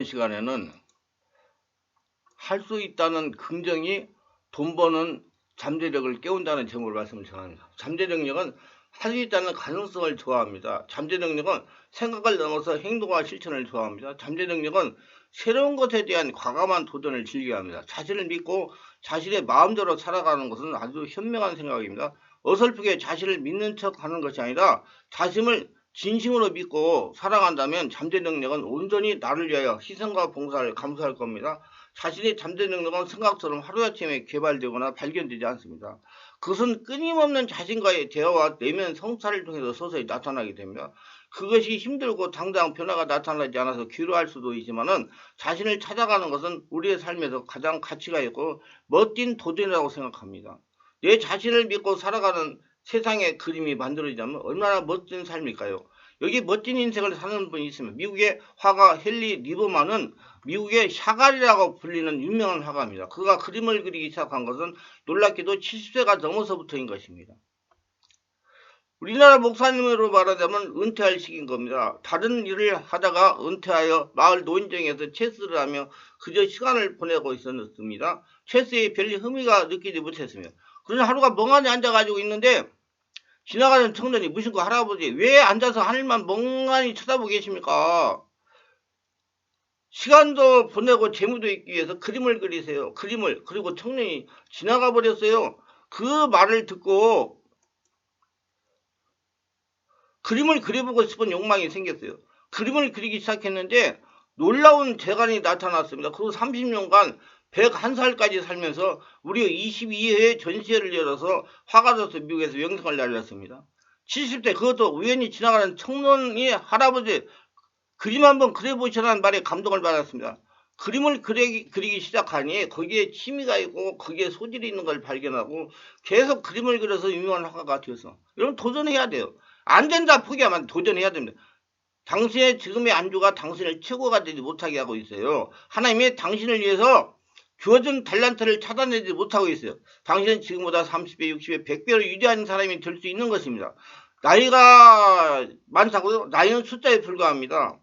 시간에는 할 수 있다는 긍정이 돈 버는 잠재력을 깨운다는 제목을 말씀을 전합니다. 잠재력은 할 수 있다는 가능성을 좋아합니다. 잠재력은 생각을 넘어서 행동과 실천을 좋아합니다. 잠재력은 새로운 것에 대한 과감한 도전을 즐겨합니다. 자신을 믿고 자신의 마음대로 살아가는 것은 아주 현명한 생각입니다. 어설프게 자신을 믿는 척 하는 것이 아니라 자신을 진심으로 믿고 살아간다면 잠재 능력은 온전히 나를 위하여 희생과 봉사를 감수할 겁니다. 자신의 잠재 능력은 생각처럼 하루아침에 개발되거나 발견되지 않습니다. 그것은 끊임없는 자신과의 대화와 내면 성찰을 통해서 서서히 나타나게 됩니다. 그것이 힘들고 당장 변화가 나타나지 않아서 귀로할 수도 있지만은 자신을 찾아가는 것은 우리의 삶에서 가장 가치가 있고 멋진 도전이라고 생각합니다. 내 자신을 믿고 살아가는 세상의 그림이 만들어지자면 얼마나 멋진 삶일까요? 여기 멋진 인생을 사는 분이 있습니다. 미국의 화가 헨리 리버만은 미국의 샤갈이라고 불리는 유명한 화가입니다. 그가 그림을 그리기 시작한 것은 놀랍게도 70세가 넘어서부터인 것입니다. 우리나라 목사님으로 말하자면 은퇴할 시기인 겁니다. 다른 일을 하다가 은퇴하여 마을 노인정에서 체스를 하며 그저 시간을 보내고 있었습니다. 체스에 별 흥미가 느끼지 못했습니다. 그러나 하루가 멍하니 앉아가지고 있는데 지나가는 청년이 무심코 할아버지 왜 앉아서 하늘만 멍하니 쳐다보고 계십니까? 시간도 보내고 재무도 있기 위해서 그림을 그리세요. 그리고 청년이 지나가 버렸어요. 그 말을 듣고 그림을 그려보고 싶은 욕망이 생겼어요. 그림을 그리기 시작했는데 놀라운 재간이 나타났습니다. 그리고 30년간 101살까지 살면서 무려 22회의 전시회를 열어서 화가로서 미국에서 명성을 날렸습니다. 70대 그것도 우연히 지나가는 청년이 할아버지 그림 한번 그려보시라는 말에 감동을 받았습니다. 그림을 그리기 시작하니 거기에 취미가 있고 거기에 소질이 있는 걸 발견하고 계속 그림을 그려서 유명한 화가가 되었어. 여러분 도전해야 돼요. 안 된다 포기하면 도전해야 됩니다. 당신의 지금의 안주가 당신을 최고가 되지 못하게 하고 있어요. 하나님이 당신을 위해서 주어진 달란트를 찾아내지 못하고 있어요. 당신은 지금보다 30배, 60배, 100배로 위대한 사람이 될 수 있는 것입니다. 나이가 많다고요? 나이는 숫자에 불과합니다.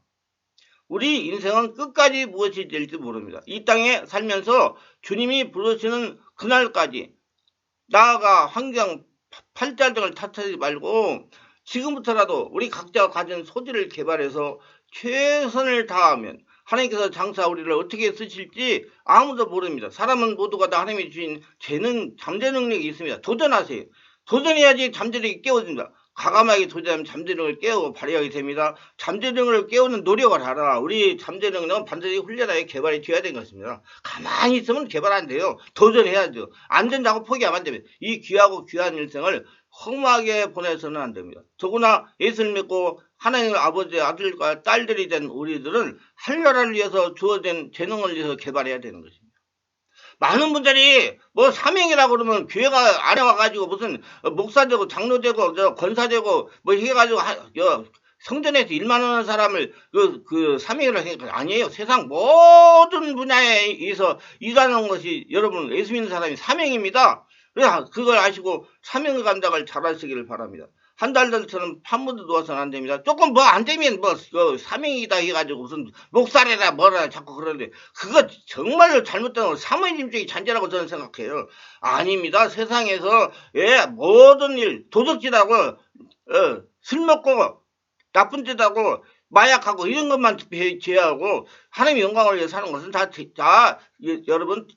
우리 인생은 끝까지 무엇이 될지 모릅니다. 이 땅에 살면서 주님이 부르시는 그날까지 나아가 환경 팔자등을 탓하지 말고 지금부터라도 우리 각자가 가진 소질을 개발해서 최선을 다하면 하나님께서 장차 우리를 어떻게 쓰실지 아무도 모릅니다. 사람은 모두가 다 하나님이 주신 잠재 능력이 있습니다. 도전하세요. 도전해야지 잠재력이 깨워집니다. 과감하게 도전하면 잠재력을 깨우고 발휘하게 됩니다. 잠재력을 깨우는 노력을 하라. 우리 잠재력은 반드시 훈련하여 개발이 되어야 되는 것입니다. 가만히 있으면 개발 안 돼요. 도전해야죠. 안 된다고 포기하면 안 됩니다. 이 귀하고 귀한 일생을 허무하게 보내서는 안 됩니다. 더구나 예수를 믿고 하나님 아버지의 아들과 딸들이 된 우리들은 하늘나라를 위해서 주어진 재능을 위해서 개발해야 되는 것입니다. 많은 분들이 뭐 사명이라고 그러면 교회가 안에 와가지고 무슨 목사되고 장로되고 권사되고 뭐 해가지고 성전에서 일만 하는 사람을 그 사명이라고 생각하죠. 아니에요. 세상 모든 분야에 의해서 일하는 것이 여러분 예수 믿는 사람이 사명입니다. 그래서 그걸 아시고 사명 감당을 잘 하시기를 바랍니다. 한 달 전처럼 판문도 놓아서는 안 됩니다. 조금 뭐 안 되면 사명이다 해가지고 무슨 목사래라 뭐라 자꾸 그러는데 그거 정말로 잘못된 거 사모님적인 잔재라고 저는 생각해요. 아닙니다. 세상에서 모든 일 도둑질하고 술 먹고 나쁜 짓 하고 마약하고 이런 것만 제외하고 하나님의 영광을 위해 사는 것은 다 여러분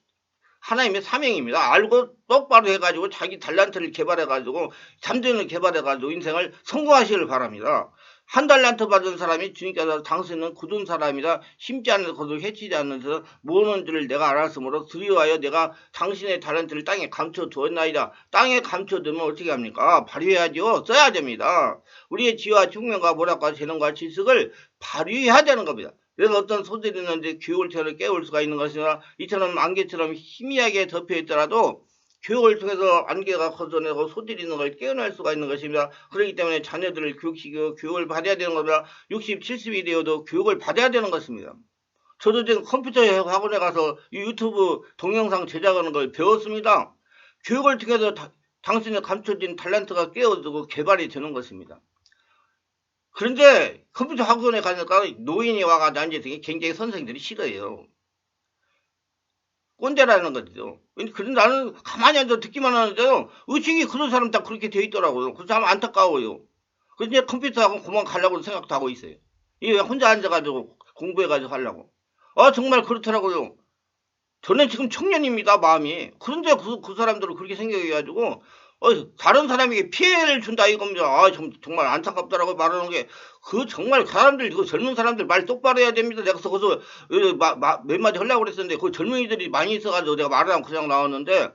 하나님의 사명입니다. 알고 똑바로 해가지고 자기 달란트를 개발해가지고 잠재력을 개발해가지고 인생을 성공하시길 바랍니다. 한 달란트 받은 사람이 주님께서 당신은 굳은 사람이라 심지 않는 것을 해치지 않는 모으는 줄을 내가 알았으므로 두려워하여 내가 당신의 달란트를 땅에 감춰두었나이다. 땅에 감춰두면 어떻게 합니까? 발휘해야죠. 써야 됩니다. 우리의 지혜와 총명과 모략과 재능과 지식을 발휘해야 되는 겁니다. 그래서 어떤 소질이 있는지 교육을 통해서 깨울 수가 있는 것이나 이처럼 안개처럼 희미하게 덮여있더라도 교육을 통해서 안개가 걷어내고 소질이 있는 걸 깨어날 수가 있는 것입니다. 그렇기 때문에 자녀들을 교육시키고 교육을 받아야 되는 겁니다. 60, 70이 되어도 교육을 받아야 되는 것입니다. 저도 지금 컴퓨터 학원에 가서 유튜브 동영상 제작하는 걸 배웠습니다. 교육을 통해서 당신의 감춰진 탤런트가 깨어지고 개발이 되는 것입니다. 그런데 컴퓨터 학원에 가니까 노인이 와가지고 앉아있는 게 굉장히 선생님들이 싫어해요. 꼰대라는 거죠. 그런데 나는 가만히 앉아 듣기만 하는데요. 의식이 그런 사람 다 그렇게 돼 있더라고요. 그래서 참 안타까워요. 그래서 이제 컴퓨터하고 그만 가려고 생각도 하고 있어요. 이게 혼자 앉아가지고 공부해가지고 하려고. 아, 정말 그렇더라고요. 저는 지금 청년입니다, 마음이. 그런데 그 사람들은 그렇게 생각해가지고, 다른 사람에게 피해를 준다 이겁니다. 아, 정말 안타깝더라고 말하는 게. 정말 그 사람들, 그 젊은 사람들 말 똑바로 해야 됩니다. 내가 거기서 몇 마디 하려고 그랬었는데, 그 젊은이들이 많이 있어가지고 내가 말을 하고 그냥 나왔는데,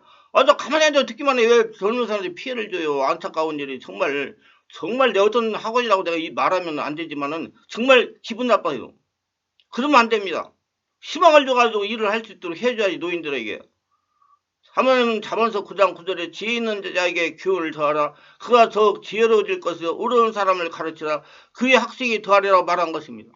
저 가만히 앉아 듣기만 해. 왜 젊은 사람들이 피해를 줘요. 안타까운 일이 정말 내 어떤 학원이라고 내가 말하면 안 되지만은, 정말 기분 나빠요. 그러면 안 됩니다. 희망을 줘가지고 일을 할 수 있도록 해줘야지, 노인들에게. 하나님은 자문서 9장 9절에 지혜 있는 자에게 교훈을 더하라. 그가 더욱 지혜로워질 것이요 어려운 사람을 가르치라. 그의 학식이 더하리라고 말한 것입니다.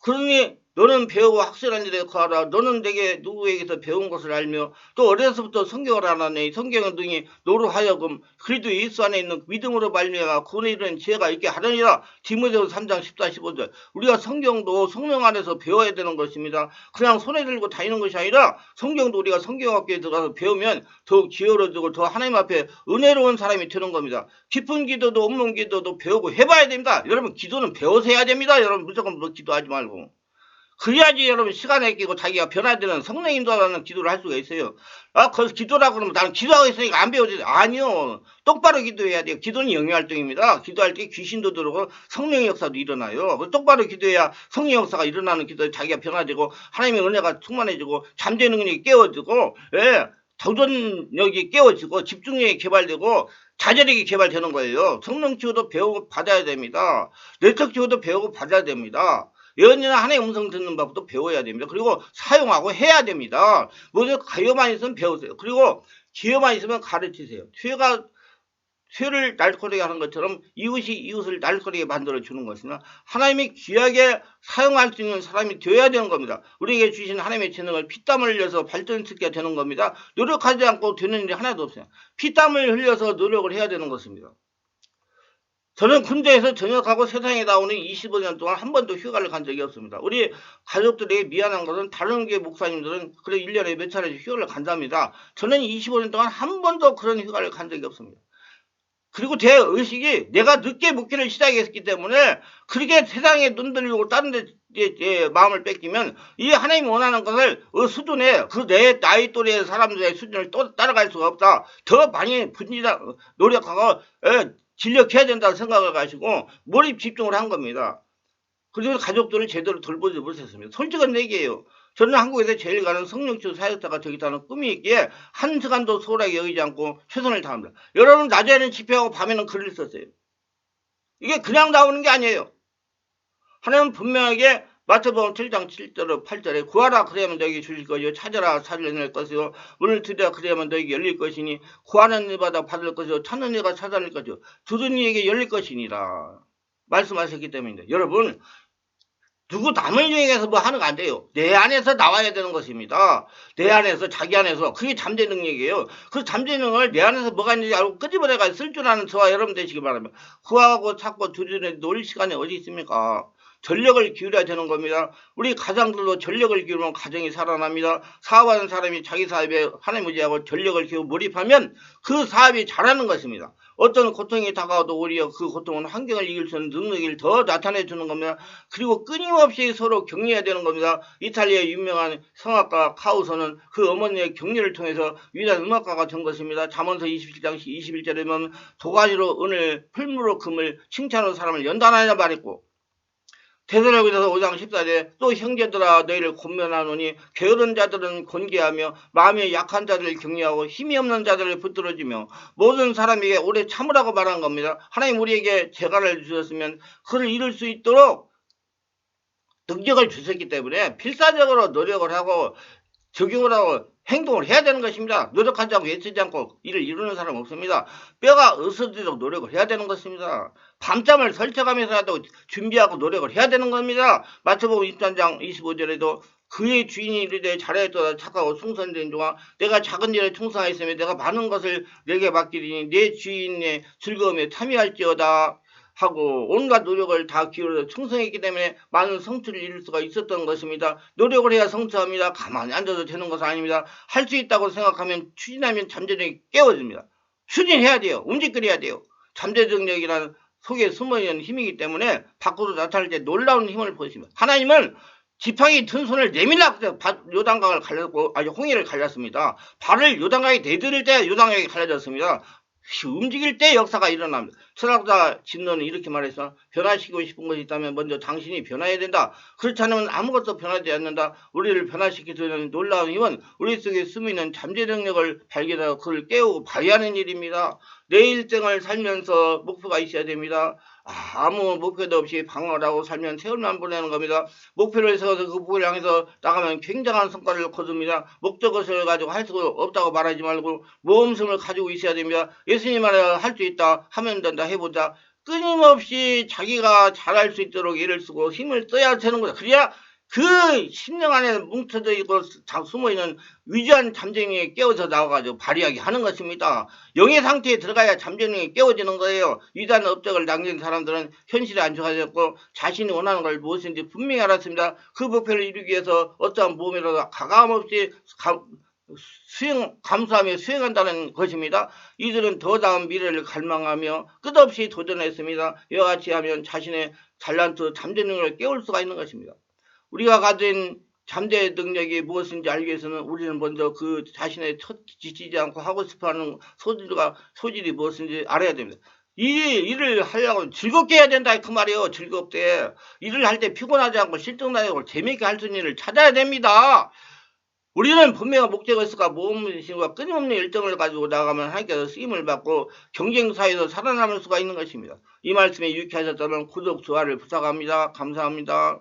그러니 너는 배우고 학설한 일에 거하라. 너는 내게 누구에게서 배운 것을 알며 또 어려서부터 성경을 알아내. 성경은 능히 너로 하여금 그리스도 예수 안에 있는 믿음으로 말미암아 구원에 이르는 지혜가 있게 하려니라. 디모데후서 3장 14, 15절. 우리가 성경도 성령 안에서 배워야 되는 것입니다. 그냥 손에 들고 다니는 것이 아니라 성경도 우리가 성경학교에 들어가서 배우면 더욱 지혜로워지고 더 하나님 앞에 은혜로운 사람이 되는 겁니다. 깊은 기도도 없는 기도도 배우고 해봐야 됩니다. 여러분, 기도는 배워서 해야 됩니다. 여러분, 무조건 기도하지 말고. 그래야지 여러분 시간에 끼고 자기가 변화되는 성령 인도하는 기도를 할 수가 있어요. 거기서 기도라고 그러면 나는 기도하고 있으니까 안 배우지. 아니요. 똑바로 기도해야 돼요. 기도는 영유활동입니다. 기도할 때 귀신도 들어오고 성령의 역사도 일어나요. 똑바로 기도해야 성령 역사가 일어나는 기도에 자기가 변화되고 하나님의 은혜가 충만해지고 잠재는 능력이 깨워지고 도전력이 깨워지고 집중력이 개발되고 자제력이 개발되는 거예요. 성령 치유도 배우고 받아야 됩니다. 내적 치유도 배우고 받아야 됩니다. 예언이나 하나님의 음성 듣는 법도 배워야 됩니다. 그리고 사용하고 해야 됩니다. 모두 기회만 있으면 배우세요. 그리고 기회만 있으면 가르치세요. 쇠를 날카롭게 하는 것처럼 이웃이 이웃을 날카롭게 만들어주는 것이나 하나님이 귀하게 사용할 수 있는 사람이 되어야 되는 겁니다. 우리에게 주신 하나님의 재능을 피땀을 흘려서 발전시켜야 되는 겁니다. 노력하지 않고 되는 일이 하나도 없어요. 피땀을 흘려서 노력을 해야 되는 것입니다. 저는 군대에서 전역하고 세상에 나오는 25년 동안 한 번도 휴가를 간 적이 없습니다. 우리 가족들에게 미안한 것은 다른 교회 목사님들은 그래 1년에 몇 차례씩 휴가를 간답니다. 저는 25년 동안 한 번도 그런 휴가를 간 적이 없습니다. 그리고 제 의식이 내가 늦게 목회를 시작했기 때문에 그렇게 세상에 눈 들리고 다른 데 마음을 뺏기면 이 하나님이 원하는 것을 수준에 내 나이 또래의 사람들의 수준을 또 따라갈 수가 없다. 더 많이 분지다 노력하고 진력해야 된다고 생각을 가지고 몰입 집중을 한 겁니다. 그리고 가족들을 제대로 돌보지 못했습니다. 솔직한 얘기예요. 저는 한국에서 제일 가는 성령치유 사역자가 되겠다는 꿈이 있기에 한 시간도 소홀하게 여기지 않고 최선을 다합니다. 여러분, 낮에는 집회하고 밤에는 글을 썼어요. 이게 그냥 나오는 게 아니에요. 하나님은 분명하게 마태복음 7장 7절 8절에 구하라 그래야만 너에게 주실 것이요 찾아라 찾을 것이요 문을 두드려 그래야만 너에게 열릴 것이니 구하는 이마다 받을 것이요 찾는 이가 찾아낼 것이요 두드리는 이에게 열릴 것이니라 말씀하셨기 때문입니다. 여러분, 누구 남을 위해서 뭐 하는 거 안 돼요. 내 안에서 나와야 되는 것입니다. 내 안에서, 자기 안에서. 그게 잠재 능력이에요. 그 잠재 능력을 내 안에서 뭐가 있는지 알고 끄집어내가 쓸 줄 아는 저와 여러분 되시기 바랍니다. 구하고 찾고 두드리는 놀 시간이 어디 있습니까? 전력을 기울여야 되는 겁니다. 우리 가장들도 전력을 기울이면 가정이 살아납니다. 사업하는 사람이 자기 사업에 하나님 의지하고 전력을 기울여 몰입하면 그 사업이 잘하는 것입니다. 어떤 고통이 다가와도 오히려 그 고통은 환경을 이길 수 있는 능력을 더 나타내 주는 겁니다. 그리고 끊임없이 서로 격려해야 되는 겁니다. 이탈리아의 유명한 성악가 카우서는 그 어머니의 격려를 통해서 위대한 음악가가 된 것입니다. 잠언서 27장 21절에 보면 도가니로 은을 풀무로 금을 칭찬하는 사람을 연단하냐 말했고 데살로니가서 5장 14절에 또 형제들아 너희를 권면하노니 게으른 자들은 권계하며 마음이 약한 자들을 격려하고 힘이 없는 자들을 붙들어주며 모든 사람에게 오래 참으라고 말한 겁니다. 하나님 우리에게 재간을 주셨으면 그를 이룰 수 있도록 능력을 주셨기 때문에 필사적으로 노력을 하고 적용을 하고 행동을 해야 되는 것입니다. 노력하지 않고 애쓰지 않고 일을 이루는 사람 없습니다. 뼈가 으스러지도록 노력을 해야 되는 것입니다. 밤잠을 설쳐가면서라도 준비하고 노력을 해야 되는 겁니다. 마태복음 23장 25절에도 그의 주인이 이르되 잘하였도다 착하고 충성된 종아 내가 작은 일에 충성하였으며 내가 많은 것을 내게 맡기리니 내 주인의 즐거움에 참여할지어다. 하고 온갖 노력을 다 기울여서 충성했기 때문에 많은 성취를 이룰 수가 있었던 것입니다. 노력을 해야 성취합니다. 가만히 앉아도 되는 것은 아닙니다. 할 수 있다고 생각하면 추진하면 잠재력이 깨워집니다. 추진해야 돼요. 움직여야 돼요. 잠재력이라는 속에 숨어있는 힘이기 때문에 밖으로 나타날 때 놀라운 힘을 보였습니다. 하나님은 지팡이 든 손을 내밀라 요단강을 갈렸고 아주 홍해를 갈렸습니다. 발을 요단강에 내디딜 때 요단강이 갈라졌습니다. 움직일 때 역사가 일어납니다. 철학자 진노는 이렇게 말해서 변화시키고 싶은 것이 있다면 먼저 당신이 변화해야 된다. 그렇지 않으면 아무것도 변하지 않는다. 우리를 변화시키는 놀라운 힘은 우리 속에 숨어있는 잠재 능력을 발견하고 그걸 깨우고 발휘하는 일입니다. 내 일생을 살면서 목표가 있어야 됩니다. 아무 목표도 없이 방황을 하고 살면 세월만 보내는 겁니다. 목표를 세워서 그 목표를 향해서 나가면 굉장한 성과를 거둡니다. 목적을 가지고 할 수 없다고 말하지 말고 모험심을 가지고 있어야 됩니다. 예수님 말에 할 수 있다 하면 된다 해보자. 끊임없이 자기가 잘할 수 있도록 애를 쓰고 힘을 써야 되는 거다. 그래야 그 심령 안에 뭉쳐져 있고 숨어있는 위대한 잠재능이 깨어서 나와가지고 발휘하게 하는 것입니다. 영의 상태에 들어가야 잠재능이 깨어지는 거예요. 위대한 업적을 남긴 사람들은 현실에 안주하였고 자신이 원하는 걸 무엇인지 분명히 알았습니다. 그 목표를 이루기 위해서 어떠한 모험이라도 가감없이 감수하며 수행한다는 것입니다. 이들은 더 나은 미래를 갈망하며 끝없이 도전했습니다. 이와 같이 하면 자신의 달란트, 잠재능을 깨울 수가 있는 것입니다. 우리가 가진 잠재 능력이 무엇인지 알기 위해서는 우리는 먼저 그 자신의 지치지 않고 하고 싶어하는 소질이 무엇인지 알아야 됩니다. 이 일을 하려고 즐겁게 해야 된다 그 말이에요. 즐겁게 일을 할 때 피곤하지 않고 실증나고 재미있게 할 수 있는 일을 찾아야 됩니다. 우리는 분명한 목적이 있을까 모험심과 끊임없는 열정을 가지고 나가면 하나님께서 쓰임을 받고 경쟁사에서 살아남을 수가 있는 것입니다. 이 말씀에 유익하셨다면 구독, 좋아요를 부탁합니다. 감사합니다.